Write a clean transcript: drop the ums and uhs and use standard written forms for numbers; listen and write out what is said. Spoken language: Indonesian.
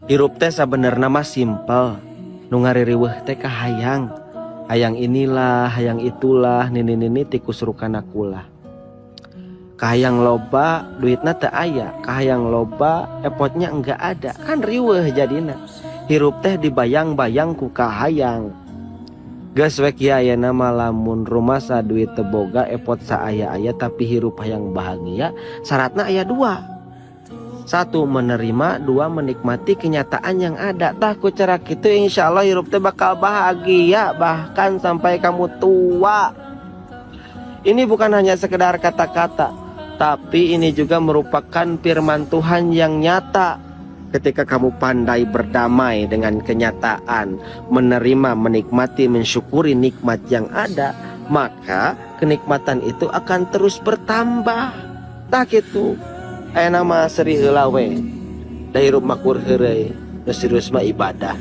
Hirup teh sabenerna mah simpel. Nu ngaririweuh teh kahayang. Hayang inilah, hayang itulah, nini tikus rukana kulah. Kahayang loba, duitna teu aya. Kahayang loba, epotnya enggak ada. Kan riweuh jadina. Hirup teh dibayang-bayang ku kahayang. Geus we kieu ayeuna mah lamun rumasa duit teu boga, epot saaya-aya tapi hirup hayang bahagia, syaratna aya dua. Satu, menerima. Dua, menikmati kenyataan yang ada. Tah ku cara kitu insya Allah hirup teh bakal bahagia bahkan sampai kamu tua. Ini bukan hanya sekedar kata-kata, tapi ini juga merupakan firman Tuhan yang nyata. Ketika kamu pandai berdamai dengan kenyataan, menerima, menikmati, mensyukuri nikmat yang ada, maka kenikmatan itu akan terus bertambah. Tah kitu. Aya nama seri heula we. Da hirup makmur heureuy, nu serius mah ibadah.